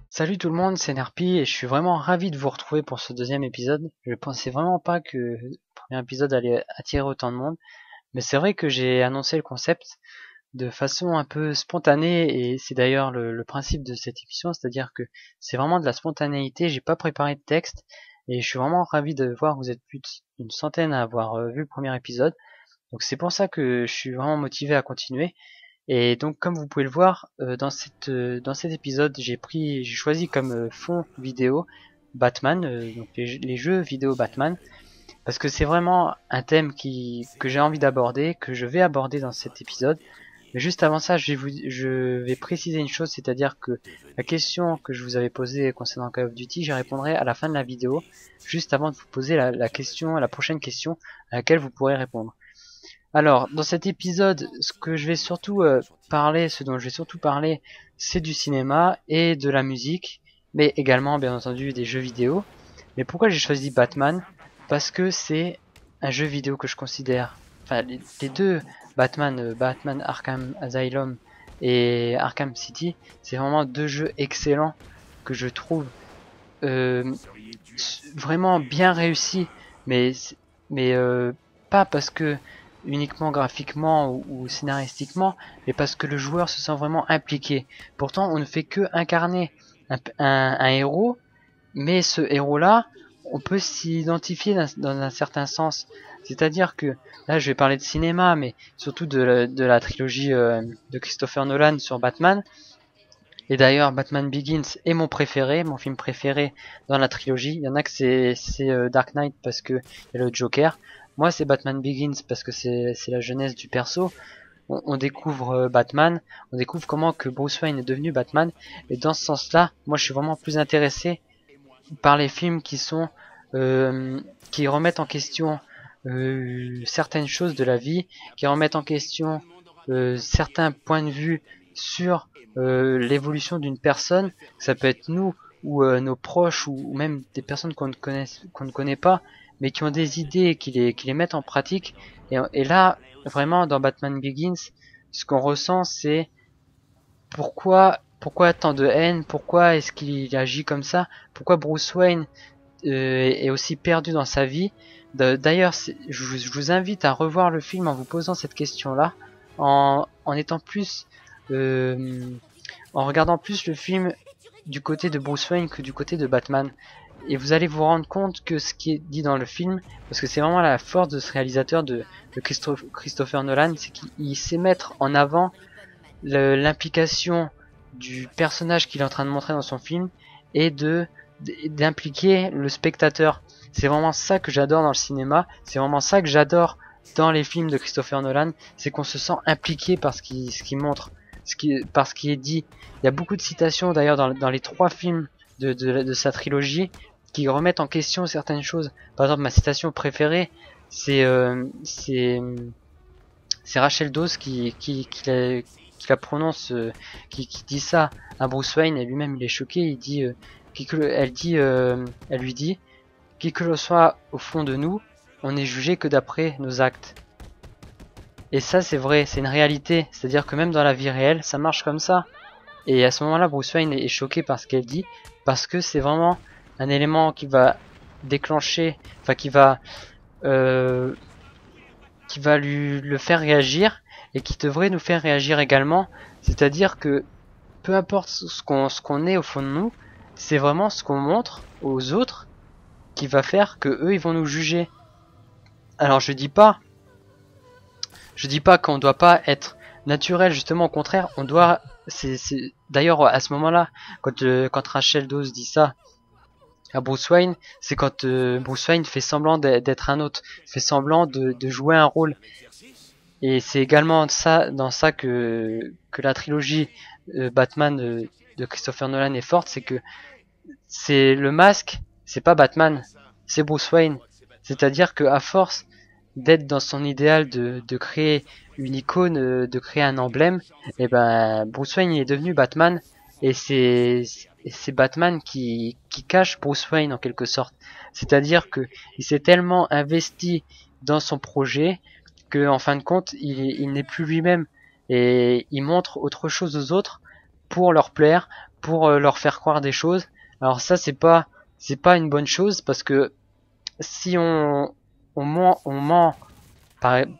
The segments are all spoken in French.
Salut tout le monde, c'est Nerpi et je suis vraiment ravi de vous retrouver pour ce deuxième épisode. Je pensais vraiment pas que le premier épisode allait attirer autant de monde, mais c'est vrai que j'ai annoncé le concept de façon un peu spontanée et c'est d'ailleurs le principe de cette émission, c'est-à-dire que c'est vraiment de la spontanéité, j'ai pas préparé de texte et je suis vraiment ravi de voir que vous êtes plus d'une centaine à avoir vu le premier épisode. Donc c'est pour ça que je suis vraiment motivé à continuer. Et donc comme vous pouvez le voir, dans cet épisode, j'ai choisi comme fond vidéo Batman, donc les jeux vidéo Batman, parce que c'est vraiment un thème que j'ai envie d'aborder, que je vais aborder dans cet épisode. Mais juste avant ça, je vais préciser une chose, c'est-à-dire que la question que je vous avais posée concernant Call of Duty, j'y répondrai à la fin de la vidéo, juste avant de vous poser la prochaine question à laquelle vous pourrez répondre. Alors, dans cet épisode, ce dont je vais surtout parler, c'est du cinéma et de la musique, mais également, bien entendu, des jeux vidéo. Mais pourquoi j'ai choisi Batman? Parce que c'est un jeu vidéo que je considère, enfin, les deux Batman, Batman Arkham Asylum et Arkham City, c'est vraiment deux jeux excellents que je trouve vraiment bien réussis, mais pas parce que uniquement graphiquement ou scénaristiquement, mais parce que le joueur se sent vraiment impliqué. Pourtant, on ne fait que incarner un héros, mais ce héros-là, on peut s'identifier dans un certain sens. C'est-à-dire que, là je vais parler de cinéma, mais surtout de la trilogie de Christopher Nolan sur Batman. Et d'ailleurs, Batman Begins est mon préféré, mon film préféré dans la trilogie. Il y en a que c'est Dark Knight parce que il y a le Joker. Moi, c'est Batman Begins parce que c'est la jeunesse du perso. On découvre Batman, on découvre comment que Bruce Wayne est devenu Batman. Et dans ce sens-là, moi, je suis vraiment plus intéressé par les films qui remettent en question certaines choses de la vie, qui remettent en question certains points de vue sur l'évolution d'une personne. Ça peut être nous ou nos proches ou même des personnes qu'on ne connaît pas, mais qui ont des idées et qui les mettent en pratique. Et là, vraiment, dans Batman Begins, ce qu'on ressent, c'est pourquoi tant de haine, pourquoi est-ce qu'il agit comme ça, pourquoi Bruce Wayne est aussi perdu dans sa vie. D'ailleurs, je vous invite à revoir le film en vous posant cette question-là, en étant plus, en regardant plus le film du côté de Bruce Wayne que du côté de Batman. Et vous allez vous rendre compte que ce qui est dit dans le film, parce que c'est vraiment la force de ce réalisateur de Christopher Nolan, c'est qu'il sait mettre en avant l'implication du personnage qu'il est en train de montrer dans son film et d'impliquer le spectateur. C'est vraiment ça que j'adore dans le cinéma, c'est vraiment ça que j'adore dans les films de Christopher Nolan, c'est qu'on se sent impliqué par ce qu'il montre, par ce qui est dit. Il y a beaucoup de citations d'ailleurs dans les trois films de sa trilogie qui remettent en question certaines choses. Par exemple, ma citation préférée, c'est Rachel Dawes qui la prononce, qui dit ça à Bruce Wayne, et lui-même il est choqué. Il dit, elle lui dit, qui que l'on soit au fond de nous, on n'est jugé que d'après nos actes. Et ça c'est vrai, c'est une réalité. C'est-à-dire que même dans la vie réelle, ça marche comme ça. Et à ce moment-là, Bruce Wayne est choqué par ce qu'elle dit, parce que c'est vraiment un élément qui va déclencher, enfin qui va le faire réagir et qui devrait nous faire réagir également. C'est-à-dire que peu importe ce qu'on est au fond de nous, c'est vraiment ce qu'on montre aux autres qui va faire que eux ils vont nous juger. Alors je dis pas qu'on doit pas être naturel, justement au contraire, on doit. C'est d'ailleurs à ce moment-là, quand Rachel Dawes dit ça à Bruce Wayne, c'est quand Bruce Wayne fait semblant d'être un autre, fait semblant de jouer un rôle. Et c'est également dans ça que la trilogie Batman de Christopher Nolan est forte, c'est que c'est le masque, c'est pas Batman, c'est Bruce Wayne. C'est-à-dire que à force d'être dans son idéal de créer une icône, de créer un emblème, et ben Bruce Wayne est devenu Batman, et c'est Batman qui cache Bruce Wayne en quelque sorte. C'est-à-dire que il s'est tellement investi dans son projet que en fin de compte il n'est plus lui-même. et il montre autre chose aux autres pour leur plaire, pour leur faire croire des choses. Alors ça c'est pas une bonne chose parce que si on ment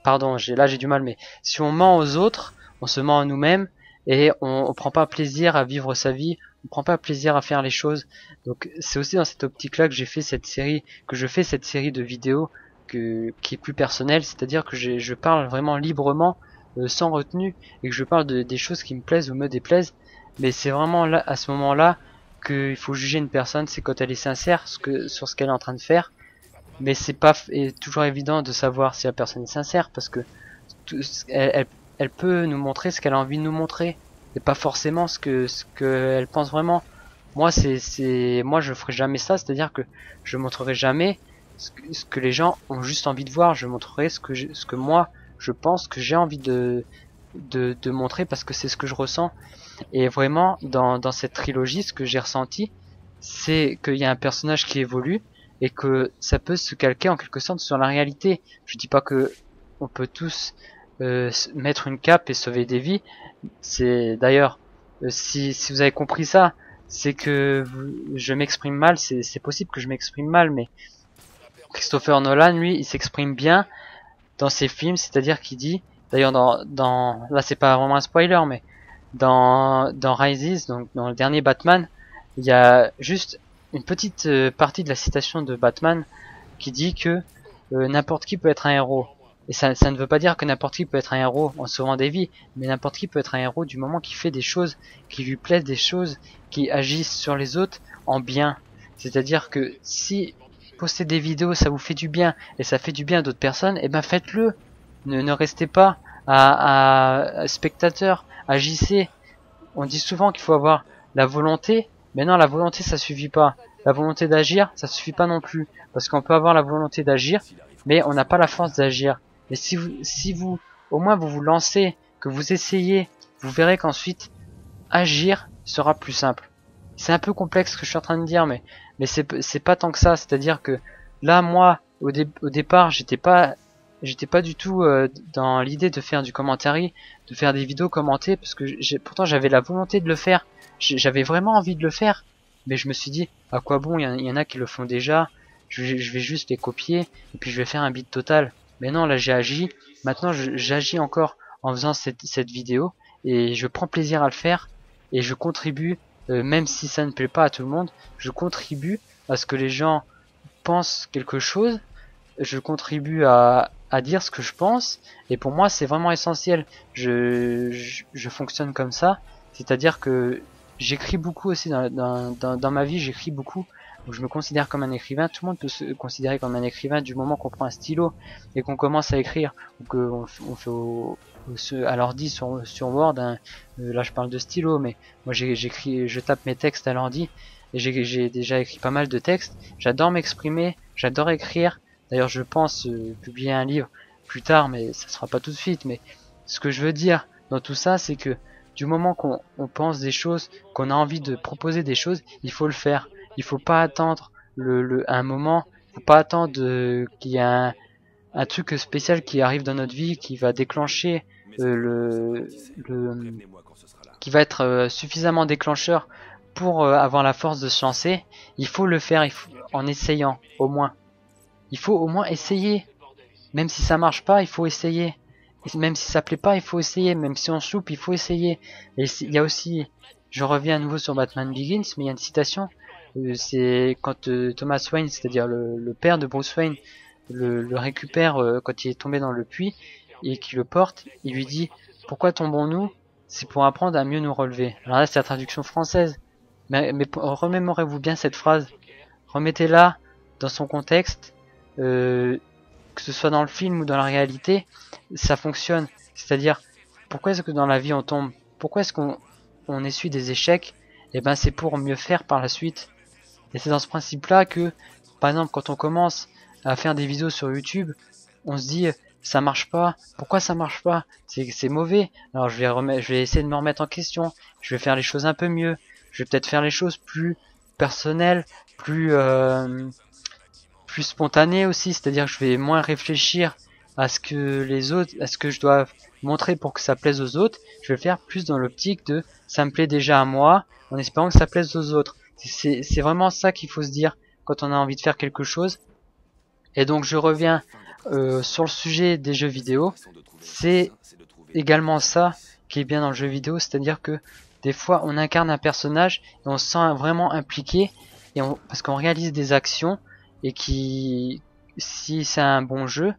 pardon, là j'ai du mal, mais si on ment aux autres, on se ment à nous-mêmes et on prend pas plaisir à vivre sa vie, on prend pas plaisir à faire les choses. Donc c'est aussi dans cette optique-là que je fais cette série de vidéos qui est plus personnelle, c'est-à-dire que je parle vraiment librement, sans retenue, et que je parle des choses qui me plaisent ou me déplaisent. Mais c'est vraiment là, à ce moment-là, qu'il faut juger une personne, c'est quand elle est sincère sur ce qu'elle est en train de faire. Mais c'est pas toujours évident de savoir si la personne est sincère parce que elle peut nous montrer ce qu'elle a envie de nous montrer et pas forcément ce que elle pense vraiment. Moi moi je ferai jamais ça, c'est-à-dire que je montrerai jamais ce que les gens ont juste envie de voir. Je montrerai ce que moi je pense que j'ai envie de montrer parce que c'est ce que je ressens. Et vraiment dans cette trilogie, ce que j'ai ressenti, c'est qu'il y a un personnage qui évolue et que ça peut se calquer en quelque sorte sur la réalité. Je dis pas que on peut tous mettre une cape et sauver des vies. C'est d'ailleurs, si vous avez compris ça, c'est que je m'exprime mal. C'est possible que je m'exprime mal, mais Christopher Nolan, lui, il s'exprime bien dans ses films, c'est-à-dire qu'il dit, d'ailleurs là c'est pas vraiment un spoiler, mais dans Rises, donc dans le dernier Batman, il y a juste une petite partie de la citation de Batman qui dit que n'importe qui peut être un héros. Et ça ne veut pas dire que n'importe qui peut être un héros en sauvant des vies, mais n'importe qui peut être un héros du moment qu'il fait des choses qui lui plaisent, des choses qui agissent sur les autres en bien. C'est-à-dire que si poster des vidéos ça vous fait du bien et ça fait du bien à d'autres personnes, et ben faites-le. Ne restez pas à spectateur, agissez. On dit souvent qu'il faut avoir la volonté, mais non, la volonté ça suffit pas. La volonté d'agir, ça suffit pas non plus, parce qu'on peut avoir la volonté d'agir, mais on n'a pas la force d'agir. Mais si vous, au moins vous vous lancez, que vous essayez, vous verrez qu'ensuite agir sera plus simple. C'est un peu complexe ce que je suis en train de dire, mais c'est pas tant que ça. C'est-à-dire que là, moi, au départ, j'étais pas du tout dans l'idée de faire du commentary, de faire des vidéos commentées, parce que pourtant j'avais la volonté de le faire. J'avais vraiment envie de le faire, mais je me suis dit à quoi bon, il y en a qui le font déjà. Je vais juste les copier et puis je vais faire un beat total. Mais non, là j'ai agi. Maintenant j'agis encore en faisant cette vidéo et je prends plaisir à le faire et je contribue, même si ça ne plaît pas à tout le monde, je contribue à ce que les gens pensent quelque chose. Je contribue à dire ce que je pense et pour moi c'est vraiment essentiel. Je fonctionne comme ça, c'est-à-dire que j'écris beaucoup aussi dans ma vie, j'écris beaucoup. Donc je me considère comme un écrivain. Tout le monde peut se considérer comme un écrivain du moment qu'on prend un stylo et qu'on commence à écrire ou qu'on fait à l'ordi sur Word. Là je parle de stylo, mais moi j'écris, je tape mes textes à l'ordi et j'ai déjà écrit pas mal de textes. J'adore m'exprimer, j'adore écrire. D'ailleurs je pense publier un livre plus tard, mais ça sera pas tout de suite. Mais ce que je veux dire dans tout ça, c'est que du moment qu'on pense des choses, qu'on a envie de proposer des choses, il faut le faire. Il faut pas attendre un moment, faut pas attendre qu'il y ait un truc spécial qui arrive dans notre vie, qui va déclencher qui va être suffisamment déclencheur pour avoir la force de se lancer. Il faut le faire, en essayant au moins. Il faut au moins essayer. Même si ça marche pas, il faut essayer. Et même si ça plaît pas, il faut essayer. Même si on se loupe, il faut essayer. Et il y a aussi, je reviens à nouveau sur Batman Begins, mais il y a une citation. C'est quand Thomas Wayne, c'est-à-dire le père de Bruce Wayne, le récupère quand il est tombé dans le puits et qu'il le porte, il lui dit pourquoi tombons-nous? C'est pour apprendre à mieux nous relever. Alors là c'est la traduction française, mais remémorez-vous bien cette phrase, remettez-la dans son contexte, que ce soit dans le film ou dans la réalité, ça fonctionne. C'est-à-dire pourquoi est-ce que dans la vie on tombe? Pourquoi est-ce qu'on essuie des échecs? Et ben c'est pour mieux faire par la suite. Et c'est dans ce principe-là que, par exemple, quand on commence à faire des vidéos sur YouTube, on se dit ça marche pas. Pourquoi ça marche pas? C'est mauvais. Alors je vais essayer de me remettre en question. Je vais faire les choses un peu mieux. Je vais peut-être faire les choses plus personnelles, plus spontanées aussi. C'est-à-dire que je vais moins réfléchir à ce que les autres, à ce que je dois montrer pour que ça plaise aux autres, je vais le faire plus dans l'optique de ça me plaît déjà à moi, en espérant que ça plaise aux autres. C'est vraiment ça qu'il faut se dire quand on a envie de faire quelque chose. Et donc je reviens sur le sujet des jeux vidéo. C'est également ça qui est bien dans le jeu vidéo, c'est-à-dire que des fois on incarne un personnage et on se sent vraiment impliqué et parce qu'on réalise des actions et qui, si c'est un bon jeu,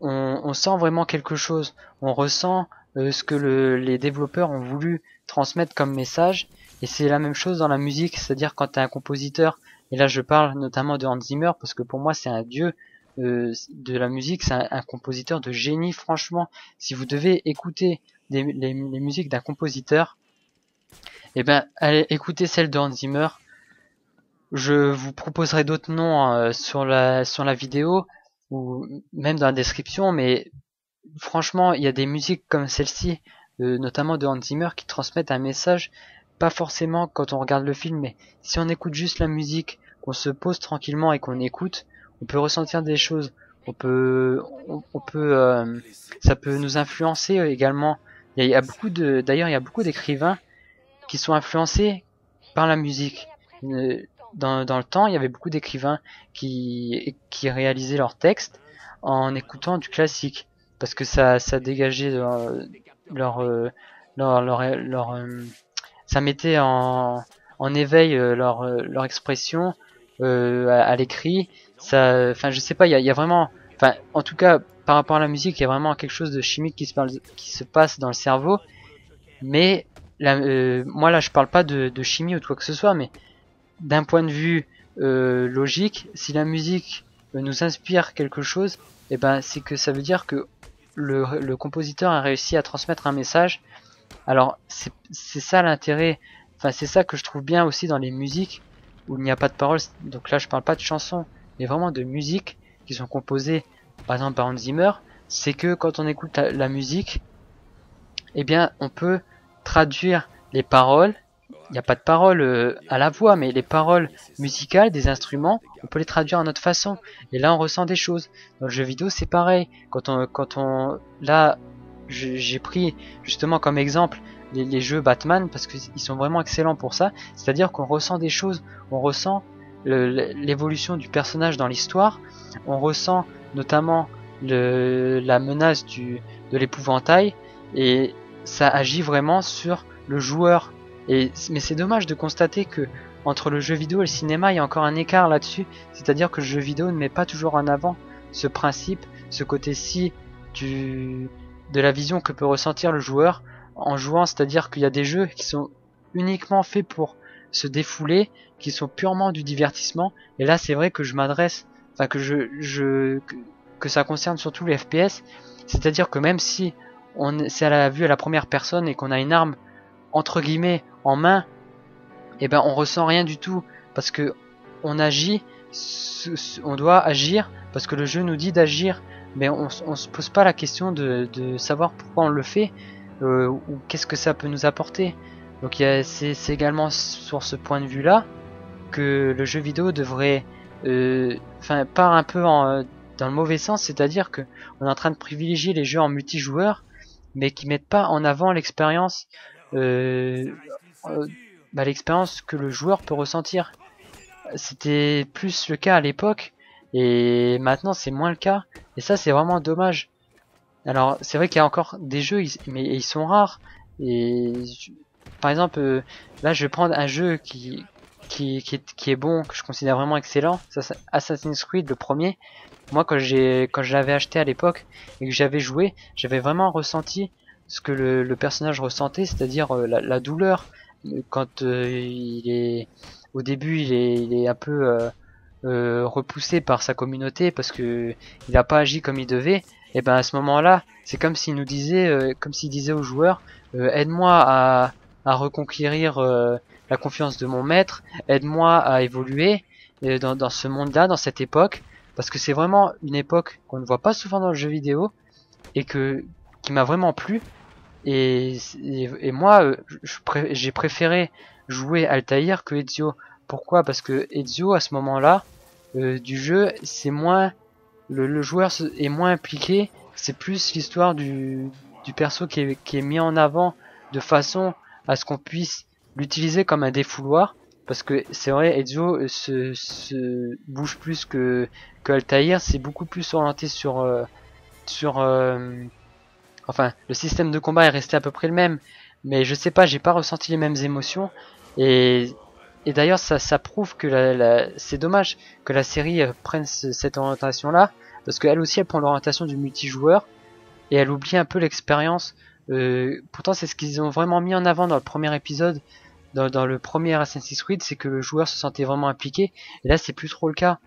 on sent vraiment quelque chose. On ressent ce que les développeurs ont voulu transmettre comme message. Et c'est la même chose dans la musique, c'est-à-dire quand tu es un compositeur, et là je parle notamment de Hans Zimmer, parce que pour moi c'est un dieu de la musique, c'est un compositeur de génie, franchement. Si vous devez écouter les musiques d'un compositeur, eh ben allez écouter celle de Hans Zimmer. Je vous proposerai d'autres noms sur la vidéo, ou même dans la description, mais franchement, il y a des musiques comme celle-ci, notamment de Hans Zimmer, qui transmettent un message, pas forcément quand on regarde le film, mais si on écoute juste la musique, qu'on se pose tranquillement et qu'on écoute, on peut ressentir des choses. Ça peut nous influencer également. Il y a beaucoup d'ailleurs, il y a beaucoup d'écrivains qui sont influencés par la musique. Dans le temps, il y avait beaucoup d'écrivains qui réalisaient leurs textes en écoutant du classique, parce que ça dégageait ça mettait en éveil leur expression à l'écrit. Ça, enfin, je sais pas, il y a vraiment, enfin, en tout cas, par rapport à la musique, il y a vraiment quelque chose de chimique qui se passe dans le cerveau. Mais moi là, je parle pas de chimie ou de quoi que ce soit, mais d'un point de vue logique, si la musique nous inspire quelque chose, et ben c'est que ça veut dire que le compositeur a réussi à transmettre un message. Alors c'est ça l'intérêt, enfin c'est ça que je trouve bien aussi dans les musiques où il n'y a pas de paroles. Donc là je parle pas de chansons, mais vraiment de musiques qui sont composées par exemple par Hans Zimmer. C'est que quand on écoute la musique, eh bien on peut traduire les paroles. Il n'y a pas de paroles à la voix, mais les paroles musicales des instruments, on peut les traduire à notre façon. Et là, on ressent des choses. Dans le jeu vidéo, c'est pareil. Là, j'ai pris justement comme exemple les jeux Batman parce qu'ils sont vraiment excellents pour ça. C'est-à-dire qu'on ressent des choses. On ressent l'évolution du personnage dans l'histoire. On ressent notamment la menace de l'épouvantail. Et ça agit vraiment sur le joueur. Mais c'est dommage de constater que entre le jeu vidéo et le cinéma, il y a encore un écart là-dessus. C'est-à-dire que le jeu vidéo ne met pas toujours en avant ce principe, ce côté-ci de la vision que peut ressentir le joueur en jouant. C'est-à-dire qu'il y a des jeux qui sont uniquement faits pour se défouler, qui sont purement du divertissement. Et là, c'est vrai que je m'adresse, enfin que ça concerne surtout les FPS. C'est-à-dire que même si c'est à la vue à la première personne et qu'on a une arme entre guillemets en main, et ben on ressent rien du tout parce que on agit, on doit agir parce que le jeu nous dit d'agir, mais on se pose pas la question de savoir pourquoi on le fait ou qu'est-ce que ça peut nous apporter. Donc c'est également sur ce point de vue là que le jeu vidéo devrait part un peu dans le mauvais sens, c'est-à-dire que on est en train de privilégier les jeux en multijoueur mais qui mettent pas en avant l'expérience l'expérience que le joueur peut ressentir. C'était plus le cas à l'époque et maintenant c'est moins le cas et ça c'est vraiment dommage. Alors c'est vrai qu'il y a encore des jeux mais ils sont rares et par exemple là je vais prendre un jeu qui est bon, que je considère vraiment excellent, ça c'est Assassin's Creed le premier. Moi quand je l'avais acheté à l'époque et que j'avais joué, j'avais vraiment ressenti ce que le personnage ressentait, c'est-à-dire la douleur quand il est au début il est un peu repoussé par sa communauté parce que il n'a pas agi comme il devait. Et ben à ce moment-là, c'est comme s'il nous disait, comme s'il disait aux joueurs, aide-moi à reconquérir la confiance de mon maître, aide-moi à évoluer dans ce monde-là, dans cette époque, parce que c'est vraiment une époque qu'on ne voit pas souvent dans le jeu vidéo et qui m'a vraiment plu. Et moi, j'ai préféré jouer Altaïr que Ezio. Pourquoi? Parce que Ezio, à ce moment-là du jeu, c'est moins le joueur est moins impliqué, c'est plus l'histoire du perso qui est mis en avant de façon à ce qu'on puisse l'utiliser comme un défouloir. Parce que c'est vrai, Ezio se bouge plus que Altaïr, c'est beaucoup plus orienté sur enfin, le système de combat est resté à peu près le même, mais je sais pas, j'ai pas ressenti les mêmes émotions. Et, et d'ailleurs, ça prouve que c'est dommage que la série prenne cette orientation-là, parce qu'elle aussi, elle prend l'orientation du multijoueur, et elle oublie un peu l'expérience. Pourtant, c'est ce qu'ils ont vraiment mis en avant dans le premier épisode, dans le premier Assassin's Creed, c'est que le joueur se sentait vraiment impliqué, et là, c'est plus trop le cas.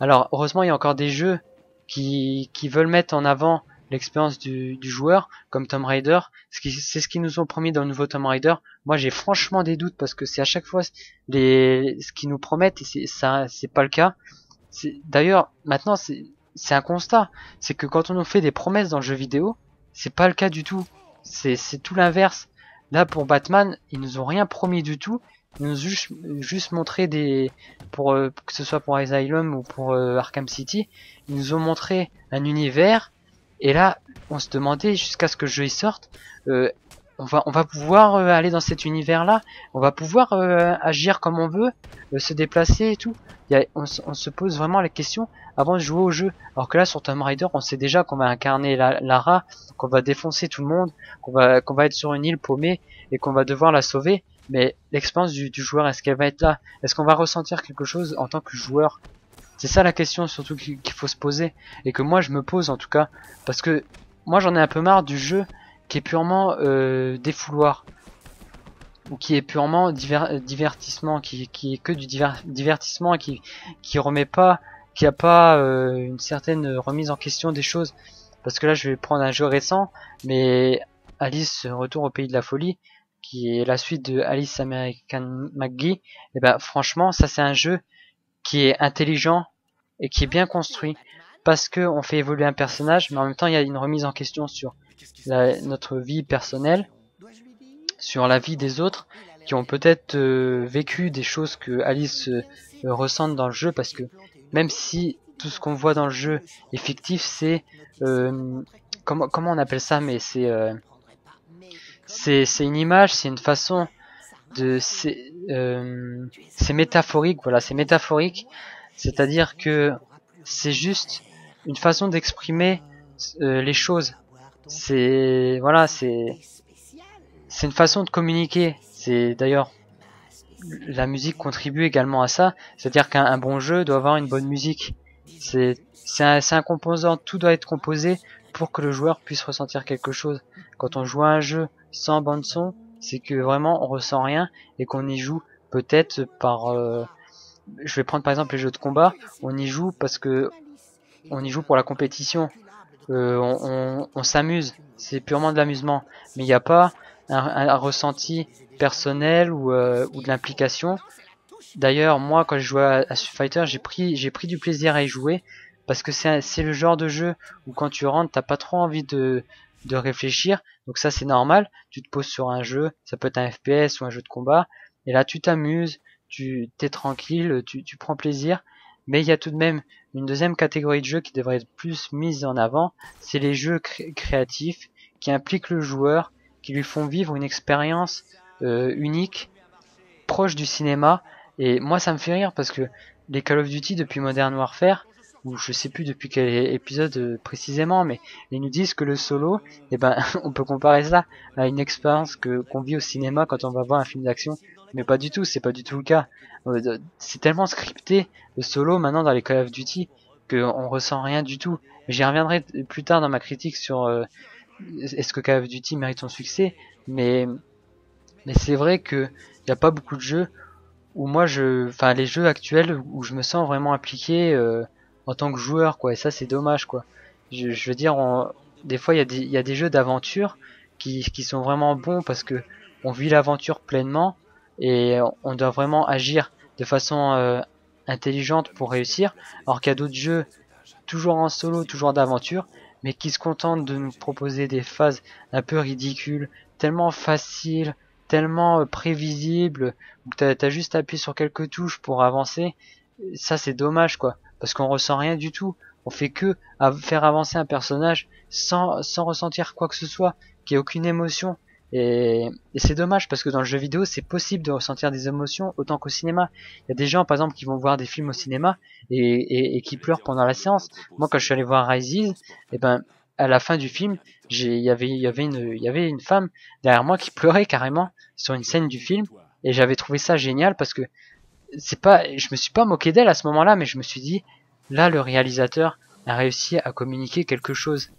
Alors, heureusement, il y a encore des jeux qui veulent mettre en avant l'expérience du joueur, comme Tomb Raider. C'est ce qu'ils nous ont promis dans le nouveau Tomb Raider. Moi, j'ai franchement des doutes parce que c'est à chaque fois ce qu'ils nous promettent et c'est pas le cas. D'ailleurs, maintenant, c'est un constat. C'est que quand on nous fait des promesses dans le jeu vidéo, c'est pas le cas du tout. C'est tout l'inverse. Là, pour Batman, ils nous ont rien promis du tout. Ils nous ont juste montré que ce soit pour Asylum ou pour Arkham City, ils nous ont montré un univers. Et là, on se demandait jusqu'à ce que le jeu y sorte, on va pouvoir aller dans cet univers-là, on va pouvoir agir comme on veut, se déplacer et tout. On se pose vraiment la question avant de jouer au jeu. Alors que là, sur Tomb Raider, on sait déjà qu'on va incarner Lara, qu'on va défoncer tout le monde, qu'on va être sur une île paumée et qu'on va devoir la sauver. Mais l'expérience du joueur, est-ce qu'elle va être là? Est-ce qu'on va ressentir quelque chose en tant que joueur? C'est ça la question surtout qu'il faut se poser, et que moi je me pose en tout cas, parce que moi j'en ai un peu marre du jeu qui est purement défouloir, ou qui est purement divertissement, qui est que du divertissement, qui remet pas, qui a pas une certaine remise en question des choses. Parce que là je vais prendre un jeu récent, mais Alice Retour au Pays de la Folie, qui est la suite de Alice American McGee, et ben franchement ça c'est un jeu qui est intelligent et qui est bien construit, parce que on fait évoluer un personnage, mais en même temps il y a une remise en question sur notre vie personnelle, sur la vie des autres qui ont peut-être vécu des choses que Alice ressente dans le jeu, parce que même si tout ce qu'on voit dans le jeu est fictif, c'est comment on appelle ça, mais c'est une image, c'est une façon de c'est métaphorique, voilà, c'est métaphorique, c'est-à-dire que c'est juste une façon d'exprimer les choses. C'est voilà, c'est une façon de communiquer. C'est d'ailleurs la musique contribue également à ça, c'est-à-dire qu'un bon jeu doit avoir une bonne musique. C'est un composant, tout doit être composé pour que le joueur puisse ressentir quelque chose. Quand on joue à un jeu sans bande son, c'est que vraiment on ressent rien et qu'on y joue peut-être par je vais prendre par exemple les jeux de combat, on y joue parce que on y joue pour la compétition, on s'amuse, c'est purement de l'amusement, mais il n'y a pas un ressenti personnel ou de l'implication. D'ailleurs moi quand je jouais à Street Fighter, j'ai pris du plaisir à y jouer, parce que c'est le genre de jeu où quand tu rentres t'as pas trop envie de réfléchir, donc ça c'est normal, tu te poses sur un jeu, ça peut être un FPS ou un jeu de combat, et là tu t'amuses, tu t'es tranquille, tu prends plaisir. Mais il y a tout de même une deuxième catégorie de jeux qui devrait être plus mise en avant, c'est les jeux créatifs qui impliquent le joueur, qui lui font vivre une expérience unique, proche du cinéma. Et moi ça me fait rire parce que les Call of Duty depuis Modern Warfare, ou je sais plus depuis quel épisode précisément, mais ils nous disent que le solo, eh ben on peut comparer ça à une expérience qu'on vit au cinéma quand on va voir un film d'action, mais pas du tout, c'est pas du tout le cas. C'est tellement scripté le solo maintenant dans les Call of Duty qu'on ressent rien du tout. J'y reviendrai plus tard dans ma critique sur est-ce que Call of Duty mérite son succès, mais c'est vrai que y a pas beaucoup de jeux où moi enfin les jeux actuels où je me sens vraiment impliqué en tant que joueur, quoi, et ça c'est dommage, quoi. Je veux dire, des fois il y a des jeux d'aventure qui sont vraiment bons parce que on vit l'aventure pleinement et on doit vraiment agir de façon intelligente pour réussir, alors qu'il y a d'autres jeux toujours en solo, toujours d'aventure, mais qui se contentent de nous proposer des phases un peu ridicules, tellement faciles, tellement prévisibles, où t'as juste appuyé sur quelques touches pour avancer. Ça c'est dommage, quoi, parce qu'on ressent rien du tout. on fait que faire avancer un personnage sans ressentir quoi que ce soit, qu'il n'y ait aucune émotion. Et c'est dommage parce que dans le jeu vidéo, c'est possible de ressentir des émotions autant qu'au cinéma. Il y a des gens, par exemple, qui vont voir des films au cinéma et qui pleurent pendant la séance. Moi, quand je suis allé voir Rises, et ben, à la fin du film, il y avait une femme derrière moi qui pleurait carrément sur une scène du film, et j'avais trouvé ça génial parce que je me suis pas moqué d'elle à ce moment-là, mais je me suis dit, là, le réalisateur a réussi à communiquer quelque chose.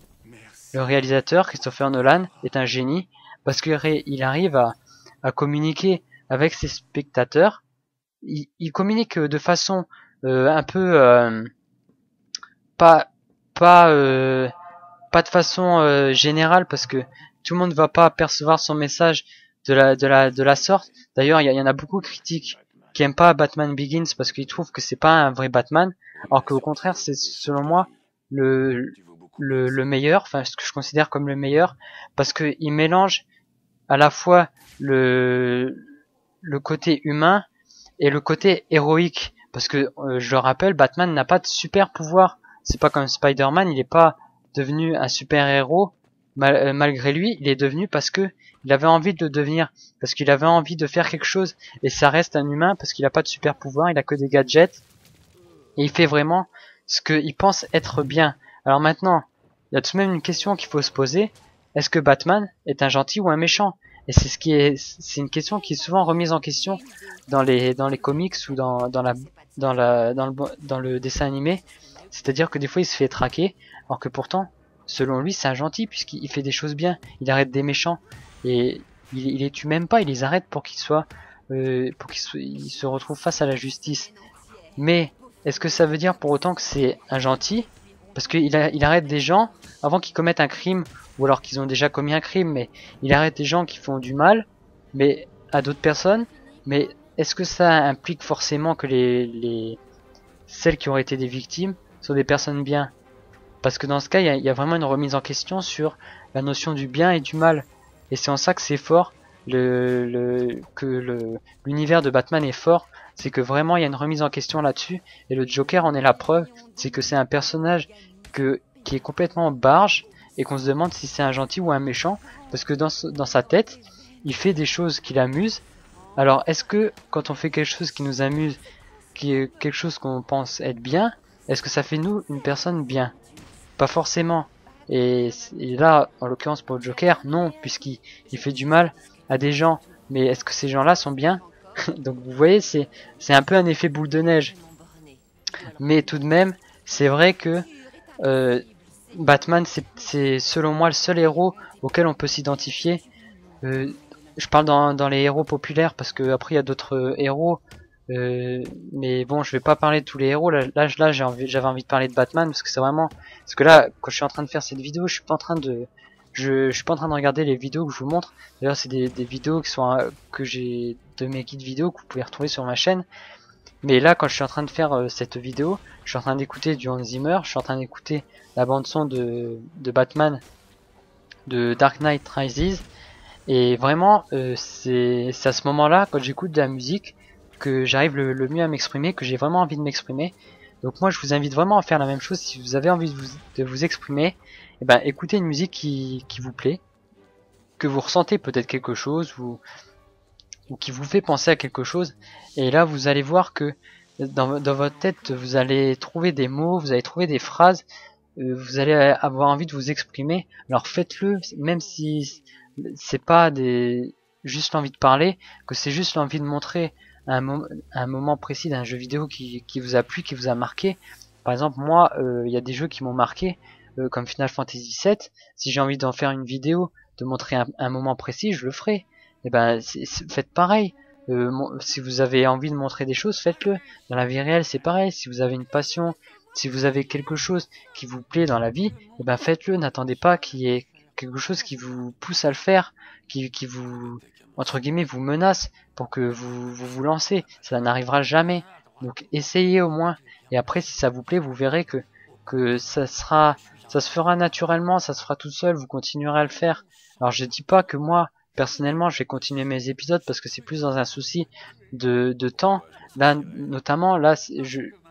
Le réalisateur, Christopher Nolan, est un génie parce qu'il arrive à communiquer avec ses spectateurs. Il communique de façon un peu pas pas pas de façon générale parce que tout le monde ne va pas percevoir son message de la sorte. D'ailleurs, il y en a beaucoup de critiques qui aiment pas Batman Begins parce qu'ils trouvent que c'est pas un vrai Batman, alors qu'au contraire, c'est selon moi le meilleur, enfin ce que je considère comme le meilleur, parce que il mélange à la fois le côté humain et le côté héroïque, parce que je le rappelle, Batman n'a pas de super pouvoir. C'est pas comme Spider-Man, il est pas devenu un super héros malgré lui, il est devenu parce que il avait envie de le devenir, parce qu'il avait envie de faire quelque chose, et ça reste un humain parce qu'il a pas de super pouvoir, il a que des gadgets, et il fait vraiment ce qu'il pense être bien. Alors maintenant, il y a tout de même une question qu'il faut se poser, est-ce que Batman est un gentil ou un méchant? Et c'est une question qui est souvent remise en question dans les comics ou dans le dessin animé. C'est-à-dire que des fois il se fait traquer, alors que pourtant, selon lui, c'est un gentil puisqu'il fait des choses bien. Il arrête des méchants et il les tue même pas, il les arrête pour qu'ils ils se retrouvent face à la justice. Mais est-ce que ça veut dire pour autant que c'est un gentil? Parce il arrête des gens avant qu'ils commettent un crime, ou alors qu'ils ont déjà commis un crime, mais il arrête des gens qui font du mal, mais à d'autres personnes. Mais est-ce que ça implique forcément que celles qui auraient été des victimes sont des personnes bien? Parce que dans ce cas, il y a vraiment une remise en question sur la notion du bien et du mal. Et c'est en ça que c'est fort, l'univers de Batman est fort, c'est que vraiment il y a une remise en question là-dessus, et le Joker en est la preuve, c'est que c'est un personnage qui est complètement barge, et qu'on se demande si c'est un gentil ou un méchant, parce que dans sa tête, il fait des choses qui l'amusent. Alors est-ce que quand on fait quelque chose qui nous amuse, qui est quelque chose qu'on pense être bien, est-ce que ça fait nous une personne bien? Pas forcément. Et là, en l'occurrence pour le Joker, non, puisqu'il fait du mal à des gens. Mais est-ce que ces gens-là sont bien? Donc vous voyez, c'est un peu un effet boule de neige. Mais tout de même, c'est vrai que Batman, c'est selon moi le seul héros auquel on peut s'identifier. Je parle dans les héros populaires parce que après il y a d'autres héros. Mais bon, je vais pas parler de tous les héros. Là j'avais envie de parler de Batman parce que c'est vraiment, parce que là, quand je suis en train de faire cette vidéo, je suis pas en train de regarder les vidéos que je vous montre. D'ailleurs, c'est des vidéos qui sont que j'ai de mes guides vidéo que vous pouvez retrouver sur ma chaîne. Mais là, quand je suis en train de faire cette vidéo, je suis en train d'écouter du Hans Zimmer, je suis en train d'écouter la bande son de Batman de Dark Knight Rises. Et vraiment, c'est à ce moment-là, quand j'écoute de la musique, que j'arrive le mieux à m'exprimer, que j'ai vraiment envie de m'exprimer. Donc moi, je vous invite vraiment à faire la même chose. Si vous avez envie de vous exprimer, eh ben, écoutez une musique qui vous plaît, que vous ressentez peut-être quelque chose, ou qui vous fait penser à quelque chose. Et là, vous allez voir que dans votre tête, vous allez trouver des mots, vous allez trouver des phrases, vous allez avoir envie de vous exprimer. Alors faites-le, même si c'est pas juste l'envie de parler, que c'est juste l'envie de montrer un moment précis d'un jeu vidéo qui vous a plu, qui vous a marqué. Par exemple, moi, il y a des jeux qui m'ont marqué, comme Final Fantasy VII. Si j'ai envie d'en faire une vidéo, de montrer un moment précis, je le ferai. Et ben, faites pareil. Si vous avez envie de montrer des choses, faites-le. Dans la vie réelle, c'est pareil. Si vous avez une passion, si vous avez quelque chose qui vous plaît dans la vie, et ben faites-le. N'attendez pas qu'il y ait quelque chose qui vous pousse à le faire, qui vous, entre guillemets, vous menace pour que vous lancez. Ça n'arrivera jamais. Donc essayez au moins. Et après, si ça vous plaît, vous verrez que ça se fera naturellement, ça se fera tout seul. Vous continuerez à le faire. Alors je dis pas que moi, personnellement, je vais continuer mes épisodes parce que c'est plus dans un souci de temps. Là, notamment, là,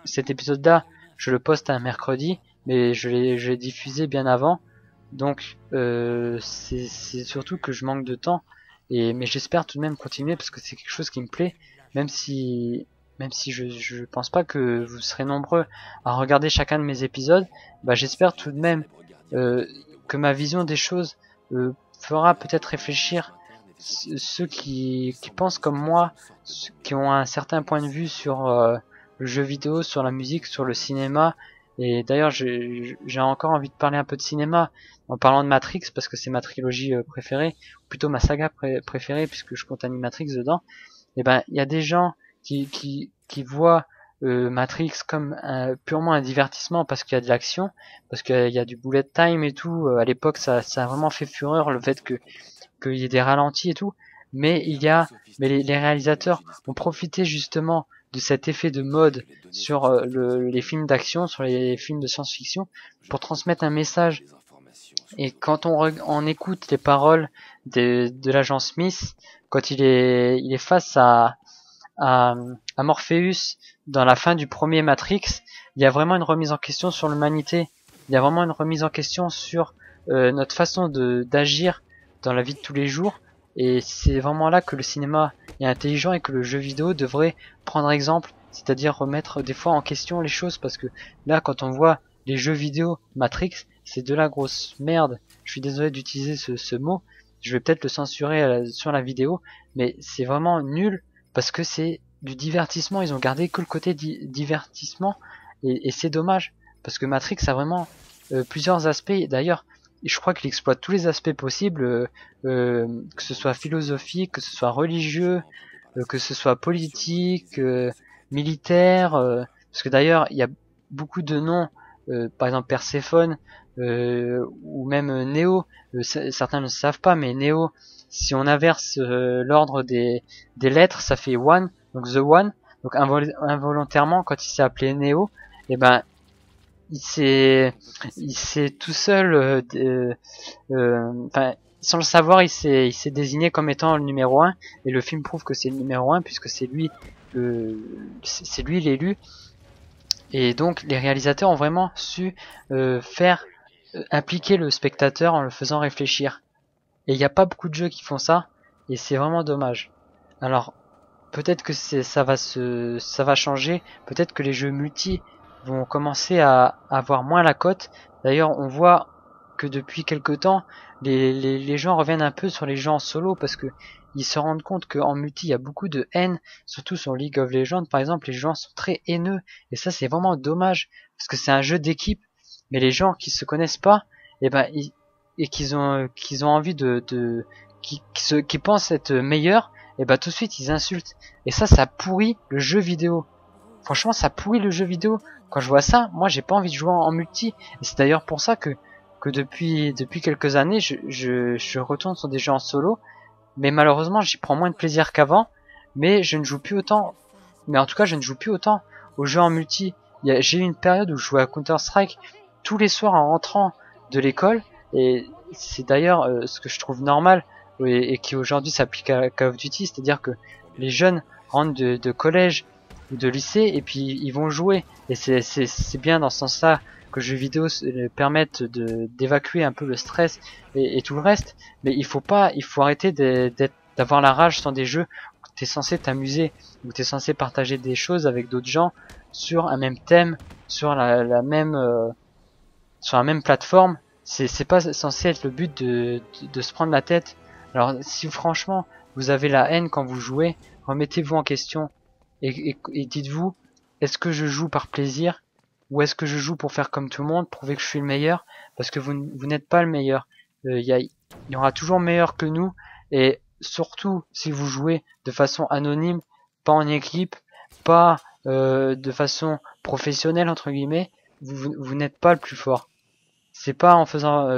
cet épisode-là, je le poste un mercredi. mais je l'ai diffusé bien avant. Donc c'est surtout que je manque de temps, mais j'espère tout de même continuer parce que c'est quelque chose qui me plaît, même si je pense pas que vous serez nombreux à regarder chacun de mes épisodes. Bah j'espère tout de même que ma vision des choses fera peut-être réfléchir ceux qui pensent comme moi, qui ont un certain point de vue sur le jeu vidéo, sur la musique, sur le cinéma. Et d'ailleurs, j'ai encore envie de parler un peu de cinéma en parlant de Matrix parce que c'est ma trilogie préférée, ou plutôt ma saga préférée puisque je compte Animatrix dedans. Et ben, il y a des gens qui voient Matrix comme purement un divertissement parce qu'il y a de l'action, parce qu'il y a du bullet time et tout. À l'époque, ça a vraiment fait fureur le fait qu'il y ait des ralentis et tout. Mais les réalisateurs ont profité justement de cet effet de mode sur les films d'action, sur les films de science-fiction, pour transmettre un message. Et quand on écoute les paroles de l'agent Smith, quand il est face à Morpheus dans la fin du premier Matrix, il y a vraiment une remise en question sur l'humanité. Il y a vraiment une remise en question sur notre façon d'agir dans la vie de tous les jours. Et c'est vraiment là que le cinéma est intelligent et que le jeu vidéo devrait prendre exemple, c'est-à-dire remettre des fois en question les choses, parce que là, quand on voit les jeux vidéo Matrix, c'est de la grosse merde. Je suis désolé d'utiliser ce mot, je vais peut-être le censurer sur la vidéo, mais c'est vraiment nul parce que c'est du divertissement. Ils ont gardé que le côté divertissement et c'est dommage parce que Matrix a vraiment plusieurs aspects. D'ailleurs, je crois qu'il exploite tous les aspects possibles, que ce soit philosophique, que ce soit religieux, que ce soit politique, militaire. Parce que d'ailleurs, il y a beaucoup de noms, par exemple Perséphone ou même Néo. Certains ne le savent pas, mais Néo, si on inverse l'ordre des lettres, ça fait One, donc The One. Donc involontairement, quand il s'est appelé Néo, et ben il s'est tout seul, sans le savoir, il s'est désigné comme étant le numéro 1, et le film prouve que c'est le numéro 1 puisque c'est lui l'élu. Et donc les réalisateurs ont vraiment su faire impliquer le spectateur en le faisant réfléchir. Et il n'y a pas beaucoup de jeux qui font ça, et c'est vraiment dommage. Alors peut-être que ça va changer, peut-être que les jeux multi vont commencer à avoir moins la cote. D'ailleurs, on voit que depuis quelque temps, les gens reviennent un peu sur les jeux en solo parce que ils se rendent compte qu'en multi, il y a beaucoup de haine, surtout sur League of Legends, par exemple, les gens sont très haineux, et ça c'est vraiment dommage, parce que c'est un jeu d'équipe, mais les gens qui se connaissent pas, et ben, et qu'ils ont envie qui pensent être meilleurs, et ben tout de suite ils insultent, et ça pourrit le jeu vidéo. Franchement, ça pourrit le jeu vidéo. Quand je vois ça, moi j'ai pas envie de jouer en multi, et c'est d'ailleurs pour ça que depuis quelques années, je retourne sur des jeux en solo, mais malheureusement j'y prends moins de plaisir qu'avant, mais je ne joue plus autant, mais en tout cas je ne joue plus autant aux jeux en multi. J'ai eu une période où je jouais à Counter-Strike tous les soirs en rentrant de l'école, et c'est d'ailleurs ce que je trouve normal, et qui aujourd'hui s'applique à Call of Duty, c'est-à-dire que les jeunes rentrent de collège ou de lycée, et puis ils vont jouer, et c'est bien dans ce sens-là que les jeux vidéo permettent d'évacuer un peu le stress et tout le reste, mais il faut arrêter d'avoir la rage sur des jeux où t'es censé t'amuser, où t'es censé partager des choses avec d'autres gens sur un même thème, sur la même plateforme. C'est pas censé être le but de se prendre la tête. Alors si franchement vous avez la haine quand vous jouez, remettez-vous en question et dites-vous, est-ce que je joue par plaisir ou est-ce que je joue pour faire comme tout le monde, prouver que je suis le meilleur? Parce que vous n'êtes pas le meilleur. Il y aura toujours meilleur que nous, et surtout si vous jouez de façon anonyme, pas en équipe, pas de façon professionnelle entre guillemets, vous n'êtes pas le plus fort. C'est pas en faisant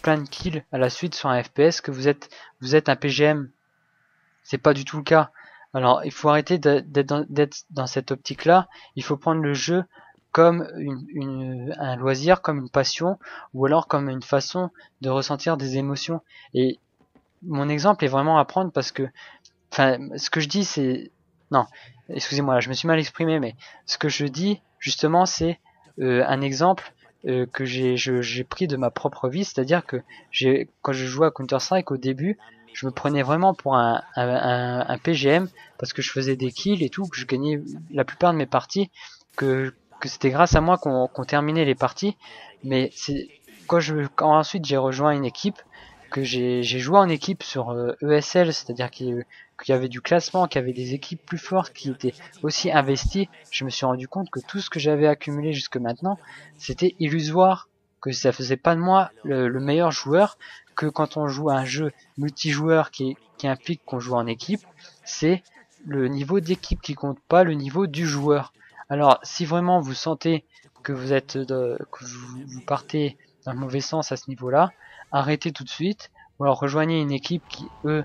plein de kills à la suite sur un FPS que vous êtes un PGM. C'est pas du tout le cas. Alors il faut arrêter d'être dans cette optique-là. Il faut prendre le jeu comme un loisir, comme une passion, ou alors comme une façon de ressentir des émotions. Et mon exemple est vraiment à prendre parce que, enfin, ce que je dis c'est, non, excusez-moi, je me suis mal exprimé, mais ce que je dis justement c'est un exemple que j'ai pris de ma propre vie, c'est-à-dire que quand je jouais à Counter-Strike au début, je me prenais vraiment pour un PGM parce que je faisais des kills et tout, que je gagnais la plupart de mes parties, que c'était grâce à moi qu'on terminait les parties. Mais c'est quand ensuite j'ai rejoint une équipe, que j'ai joué en équipe sur ESL, c'est-à-dire qu'il y avait du classement, qu'il y avait des équipes plus fortes qui étaient aussi investies, je me suis rendu compte que tout ce que j'avais accumulé jusque maintenant, c'était illusoire, que ça faisait pas de moi le meilleur joueur, que quand on joue à un jeu multijoueur qui implique qu'on joue en équipe, c'est le niveau d'équipe qui compte, pas le niveau du joueur. Alors si vraiment vous sentez que que vous partez dans le mauvais sens à ce niveau-là, arrêtez tout de suite, ou alors rejoignez une équipe qui eux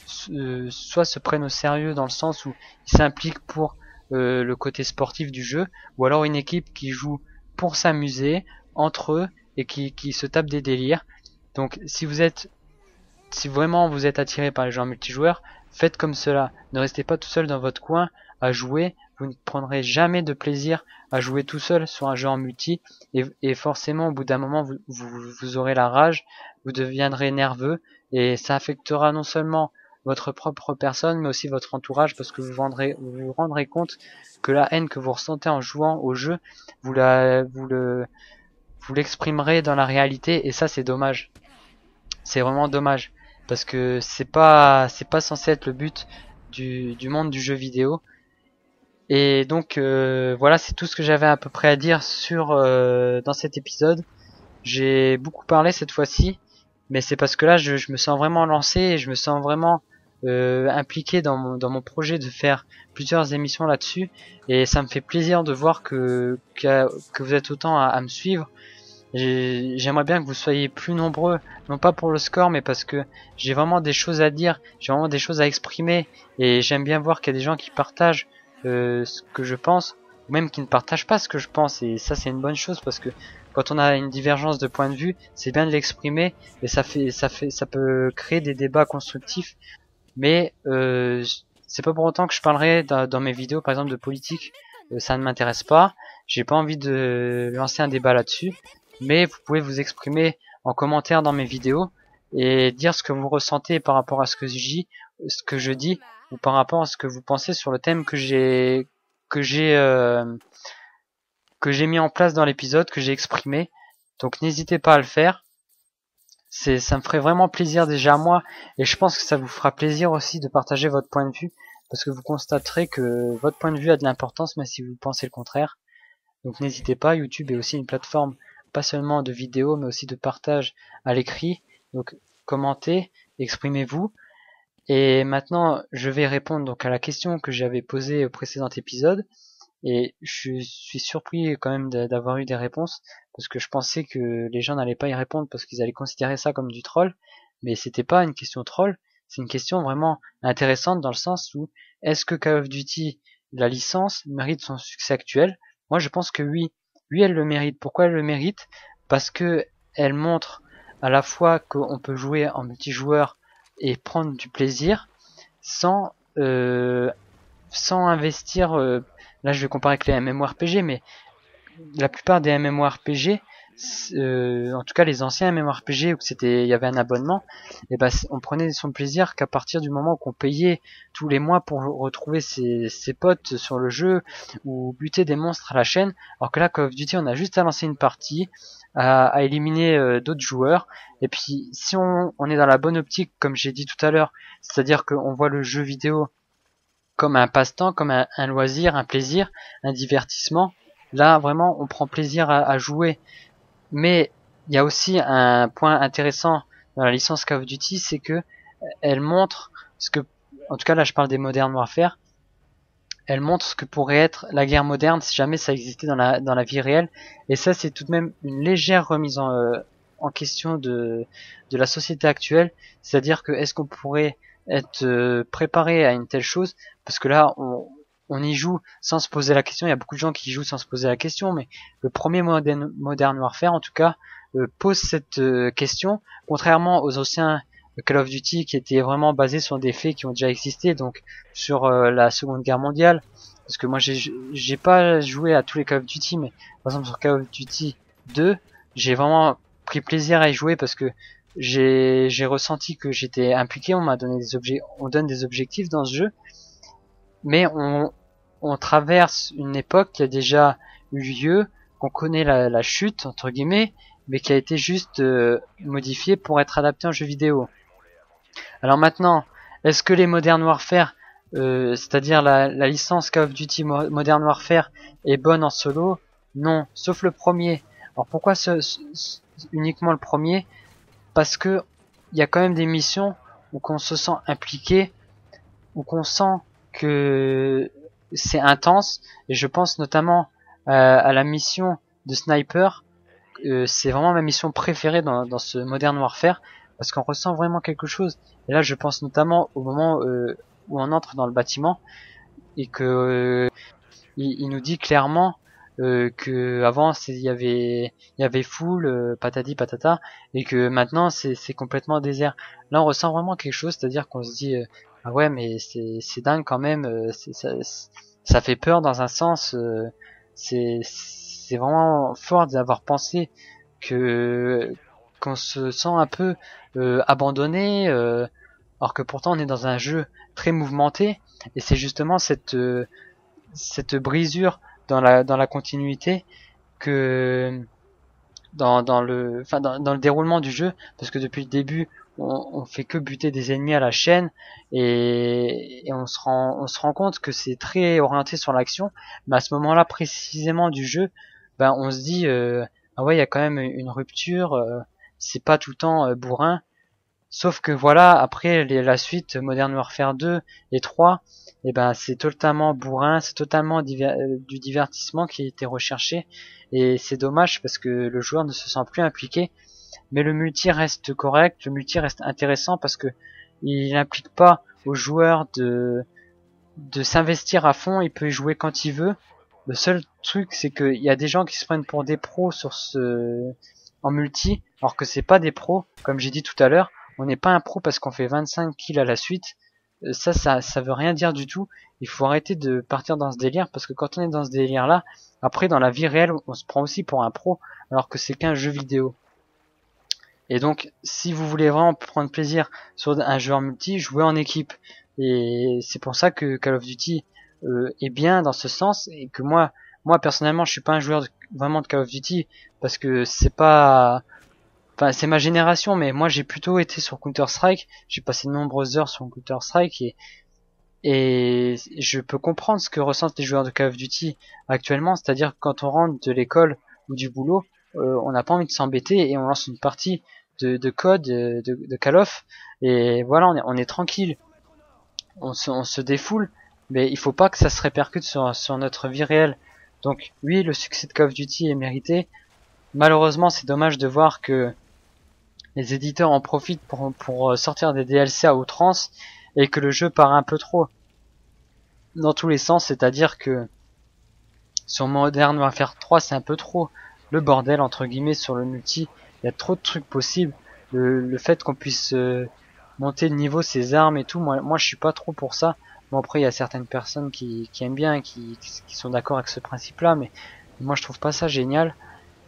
soit se prennent au sérieux dans le sens où ils s'impliquent pour le côté sportif du jeu, ou alors une équipe qui joue pour s'amuser entre eux et qui se tape des délires. Donc si vraiment vous êtes attiré par les jeux multijoueurs, faites comme cela. Ne restez pas tout seul dans votre coin à jouer. Vous ne prendrez jamais de plaisir à jouer tout seul sur un jeu en multi. Et forcément, au bout d'un moment, vous aurez la rage, vous deviendrez nerveux. Et ça affectera non seulement votre propre personne, mais aussi votre entourage, parce que vous vous rendrez compte que la haine que vous ressentez en jouant au jeu, vous l'exprimerez dans la réalité. Et ça, c'est dommage. C'est vraiment dommage. Parce que c'est pas censé être le but du monde du jeu vidéo. Et donc voilà, c'est tout ce que j'avais à peu près à dire dans cet épisode. J'ai beaucoup parlé cette fois-ci, mais c'est parce que là je me sens vraiment lancé et je me sens vraiment impliqué dans mon projet de faire plusieurs émissions là-dessus, et ça me fait plaisir de voir que vous êtes autant à me suivre. J'aimerais bien que vous soyez plus nombreux, non pas pour le score, mais parce que j'ai vraiment des choses à dire, j'ai vraiment des choses à exprimer, et j'aime bien voir qu'il y a des gens qui partagent ce que je pense, ou même qui ne partagent pas ce que je pense, et ça c'est une bonne chose, parce que quand on a une divergence de point de vue, c'est bien de l'exprimer, et ça peut créer des débats constructifs. Mais c'est pas pour autant que je parlerai dans mes vidéos par exemple de politique, ça ne m'intéresse pas, j'ai pas envie de lancer un débat là-dessus. Mais vous pouvez vous exprimer en commentaire dans mes vidéos et dire ce que vous ressentez par rapport à ce que je dis, ou par rapport à ce que vous pensez sur le thème que j'ai mis en place dans l'épisode, que j'ai exprimé. Donc n'hésitez pas à le faire. Ça me ferait vraiment plaisir déjà à moi, et je pense que ça vous fera plaisir aussi de partager votre point de vue, parce que vous constaterez que votre point de vue a de l'importance, même si vous pensez le contraire. Donc n'hésitez pas, YouTube est aussi une plateforme pas seulement de vidéos, mais aussi de partage à l'écrit. Donc commentez, exprimez-vous. Et maintenant, je vais répondre donc à la question que j'avais posée au précédent épisode. Et je suis surpris quand même d'avoir eu des réponses, parce que je pensais que les gens n'allaient pas y répondre parce qu'ils allaient considérer ça comme du troll. Mais c'était pas une question troll, c'est une question vraiment intéressante dans le sens où est-ce que Call of Duty, la licence, mérite son succès actuel? Moi je pense que oui. Oui, elle le mérite. Pourquoi elle le mérite? Parce que elle montre à la fois qu'on peut jouer en multijoueur et prendre du plaisir sans investir. Là, je vais comparer avec les MMORPG, mais la plupart des MMORPG, en tout cas les anciens MMORPG où il y avait un abonnement, et ben on prenait son plaisir qu'à partir du moment qu'on payait tous les mois pour retrouver ses potes sur le jeu ou buter des monstres à la chaîne. Alors que là, Call of Duty, on a juste à lancer une partie, à éliminer d'autres joueurs, et puis si on est dans la bonne optique, comme j'ai dit tout à l'heure, c'est-à-dire qu'on voit le jeu vidéo comme un passe-temps, comme un loisir, un plaisir, un divertissement. Là, vraiment, on prend plaisir à jouer. Mais il y a aussi un point intéressant dans la licence Call of Duty, c'est que elle montre ce que, en tout cas là je parle des Modern Warfare, elle montre ce que pourrait être la guerre moderne si jamais ça existait dans la vie réelle. Et ça, c'est tout de même une légère remise en question de la société actuelle. C'est-à-dire que est-ce qu'on pourrait être préparé à une telle chose? Parce que là, on y joue sans se poser la question. Il y a beaucoup de gens qui y jouent sans se poser la question, mais le premier Modern Warfare, en tout cas, pose cette question, contrairement aux anciens Call of Duty qui étaient vraiment basés sur des faits qui ont déjà existé, donc sur la Seconde Guerre mondiale, parce que moi j'ai pas joué à tous les Call of Duty, mais par exemple sur Call of Duty 2, j'ai vraiment pris plaisir à y jouer parce que j'ai ressenti que j'étais impliqué, on m'a donné on donne des objectifs dans ce jeu, mais on traverse une époque qui a déjà eu lieu, qu'on connaît la chute entre guillemets, mais qui a été juste modifiée pour être adaptée en jeu vidéo. Alors maintenant, est-ce que les Modern Warfare, c'est-à-dire la licence Call of Duty Modern Warfare est bonne en solo? Non, sauf le premier. Alors pourquoi uniquement le premier? Parce que il y a quand même des missions où qu'on se sent impliqué, où qu'on sent que c'est intense, et je pense notamment à la mission de Sniper. C'est vraiment ma mission préférée dans ce Modern Warfare, parce qu'on ressent vraiment quelque chose. Et là je pense notamment au moment où on entre dans le bâtiment, et que il nous dit clairement que avant il y avait foule, patati patata, et que maintenant c'est complètement désert. Là on ressent vraiment quelque chose, c'est-à-dire qu'on se dit ah ouais, mais c'est dingue quand même, ça fait peur dans un sens, c'est vraiment fort d'avoir pensé que qu'on se sent un peu abandonné, alors que pourtant on est dans un jeu très mouvementé, et c'est justement cette brisure dans la continuité que dans le déroulement du jeu, parce que depuis le début on fait que buter des ennemis à la chaîne, et on se rend compte que c'est très orienté sur l'action, mais à ce moment-là précisément du jeu, ben on se dit ah ouais, il y a quand même une rupture, c'est pas tout le temps bourrin. Sauf que voilà, après la suite Modern Warfare 2 et 3, et ben c'est totalement bourrin, c'est totalement du divertissement qui a été recherché, et c'est dommage parce que le joueur ne se sent plus impliqué. Mais le multi reste correct, le multi reste intéressant parce que il n'implique pas au joueur de s'investir à fond, il peut y jouer quand il veut. Le seul truc, c'est qu'il y a des gens qui se prennent pour des pros en multi, alors que c'est pas des pros, comme j'ai dit tout à l'heure. On n'est pas un pro parce qu'on fait 25 kills à la suite. Ça veut rien dire du tout. Il faut arrêter de partir dans ce délire, parce que quand on est dans ce délire là, après dans la vie réelle on se prend aussi pour un pro, alors que c'est qu'un jeu vidéo. Et donc si vous voulez vraiment prendre plaisir sur un jeu en multi, jouez en équipe. Et c'est pour ça que Call of Duty est bien dans ce sens, et que moi personnellement je suis pas un joueur vraiment de Call of Duty, parce que c'est pas, enfin c'est ma génération, mais moi j'ai plutôt été sur Counter Strike. J'ai passé de nombreuses heures sur Counter Strike, et je peux comprendre ce que ressentent les joueurs de Call of Duty actuellement, c'est-à-dire que quand on rentre de l'école ou du boulot, on n'a pas envie de s'embêter et on lance une partie de code, de Call of, et voilà, on est tranquille, on se défoule, mais il faut pas que ça se répercute sur notre vie réelle. Donc oui, le succès de Call of Duty est mérité. Malheureusement, c'est dommage de voir que les éditeurs en profitent pour sortir des DLC à outrance, et que le jeu part un peu trop dans tous les sens, c'est-à-dire que sur Modern Warfare 3 c'est un peu trop le bordel entre guillemets sur le multi, il y a trop de trucs possibles, le fait qu'on puisse monter de niveau ses armes et tout, moi je suis pas trop pour ça. Bon, après il y a certaines personnes qui aiment bien, qui sont d'accord avec ce principe là, mais moi je trouve pas ça génial,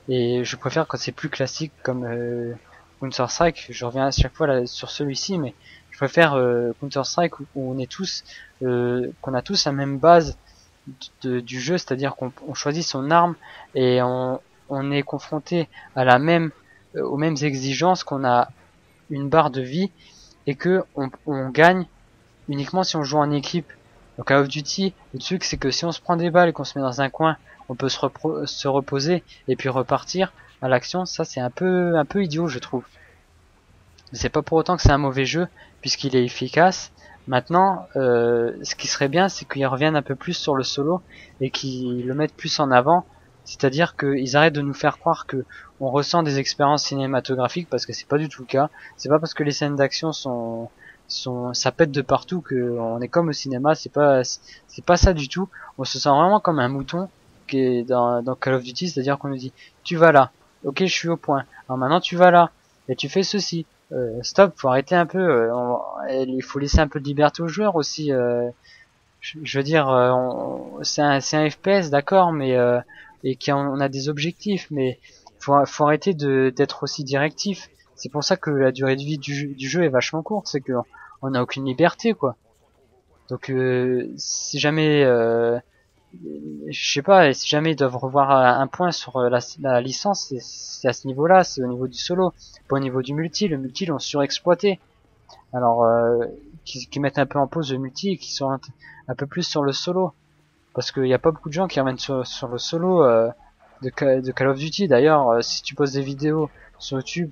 et je préfère quand c'est plus classique comme Counter Strike. Je reviens à chaque fois là, sur celui-ci, mais je préfère Counter Strike où on est tous qu'on a tous la même base du jeu, c'est-à-dire qu'on choisit son arme, et on est confronté à aux mêmes exigences, qu'on a une barre de vie, et que on gagne uniquement si on joue en équipe. Donc Call of Duty, le truc c'est que si on se prend des balles et qu'on se met dans un coin, on peut se reposer et puis repartir à l'action. Ça c'est un peu idiot, je trouve. C'est pas pour autant que c'est un mauvais jeu, puisqu'il est efficace. Maintenant, ce qui serait bien, c'est qu'ils reviennent un peu plus sur le solo, et qu'ils le mettent plus en avant. C'est-à-dire qu'ils arrêtent de nous faire croire que on ressent des expériences cinématographiques, parce que c'est pas du tout le cas. C'est pas parce que les scènes d'action ça pète de partout que on est comme au cinéma. C'est pas ça du tout. On se sent vraiment comme un mouton qui est dans Call of Duty, c'est-à-dire qu'on nous dit tu vas là, ok je suis au point, alors maintenant tu vas là et tu fais ceci. Stop, faut arrêter un peu, il faut laisser un peu de liberté aux joueurs aussi. je veux dire, c'est un FPS, d'accord, mais et on a des objectifs, mais faut arrêter d'être aussi directif. C'est pour ça que la durée de vie du jeu est vachement courte, c'est que on n'a aucune liberté, quoi. Donc si jamais je sais pas, si jamais ils doivent revoir un point sur la licence, c'est à ce niveau-là, c'est au niveau du solo, pas au niveau du multi. Le multi, l'ont surexploité. Alors, qui mettent un peu en pause le multi et qui sont un peu plus sur le solo. Parce qu'il n'y a pas beaucoup de gens qui reviennent sur le solo de Call of Duty. D'ailleurs, si tu poses des vidéos sur YouTube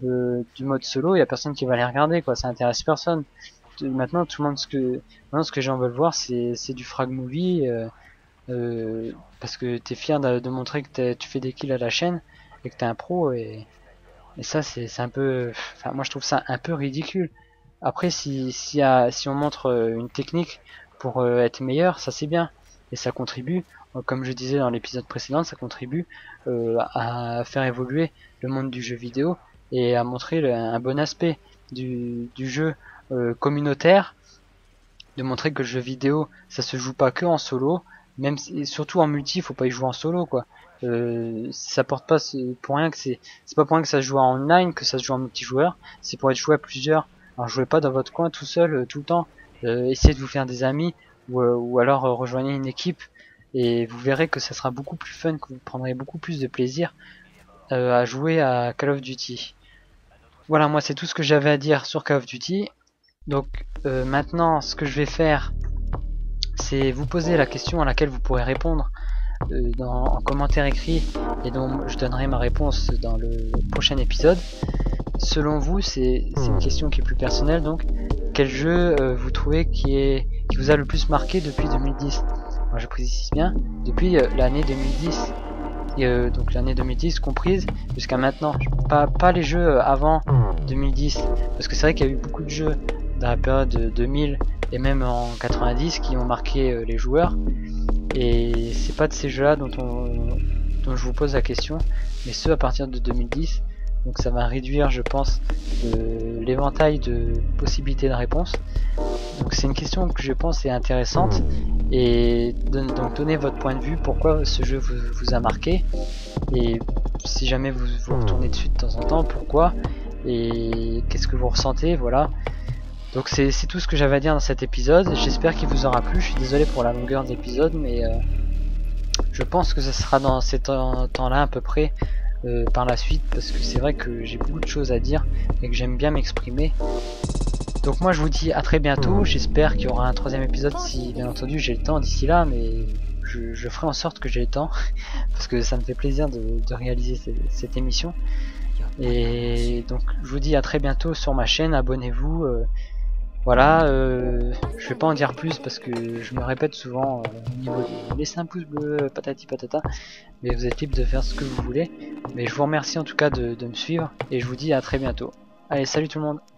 du mode solo, il y a personne qui va les regarder, quoi. Ça intéresse personne. Maintenant, tout le monde, maintenant, ce que les gens veulent voir, c'est du frag movie. Parce que t'es fier de montrer que tu fais des kills à la chaîne et que t'es un pro, et ça c'est un peu, enfin moi je trouve ça un peu ridicule. Après si on montre une technique pour être meilleur, ça c'est bien et ça contribue, comme je disais dans l'épisode précédent, ça contribue à faire évoluer le monde du jeu vidéo et à montrer un bon aspect du jeu communautaire, de montrer que le jeu vidéo ça se joue pas que en solo, même surtout en multi, faut pas y jouer en solo, quoi. Ça porte pas pour rien que c'est pas pour rien que ça se joue en online, que ça se joue en multijoueur, c'est pour être joué à plusieurs. Alors jouez pas dans votre coin tout seul tout le temps, essayez de vous faire des amis ou alors rejoignez une équipe et vous verrez que ça sera beaucoup plus fun, que vous prendrez beaucoup plus de plaisir à jouer à Call of Duty. Voilà, moi c'est tout ce que j'avais à dire sur Call of Duty. Donc maintenant ce que je vais faire, c'est vous poser la question à laquelle vous pourrez répondre en commentaire écrit, et dont je donnerai ma réponse dans le prochain épisode. Selon vous, c'est une question qui est plus personnelle, donc quel jeu vous trouvez qui vous a le plus marqué depuis 2010? Moi je précise bien, depuis l'année 2010, et donc l'année 2010 comprise jusqu'à maintenant, pas les jeux avant 2010, parce que c'est vrai qu'il y a eu beaucoup de jeux dans la période 2000 et même en 90 qui ont marqué les joueurs, et c'est pas de ces jeux là dont je vous pose la question, mais ceux à partir de 2010. Donc ça va réduire, je pense, l'éventail de possibilités de réponse. Donc c'est une question que je pense est intéressante, et donc donnez votre point de vue, pourquoi ce jeu vous a marqué, et si jamais vous retournez dessus de temps en temps, pourquoi, et qu'est-ce que vous ressentez, voilà. Donc c'est tout ce que j'avais à dire dans cet épisode. J'espère qu'il vous aura plu. Je suis désolé pour la longueur de l'épisode, mais je pense que ce sera dans ces temps-là à peu près par la suite, parce que c'est vrai que j'ai beaucoup de choses à dire et que j'aime bien m'exprimer. Donc moi je vous dis à très bientôt. J'espère qu'il y aura un troisième épisode si bien entendu j'ai le temps d'ici là, mais je ferai en sorte que j'ai le temps parce que ça me fait plaisir de réaliser cette émission. Et donc je vous dis à très bientôt sur ma chaîne. Abonnez-vous. Voilà, je vais pas en dire plus parce que je me répète souvent au niveau de laisser un pouce bleu, patati patata, mais vous êtes libre de faire ce que vous voulez. Mais je vous remercie en tout cas de me suivre, et je vous dis à très bientôt. Allez, salut tout le monde!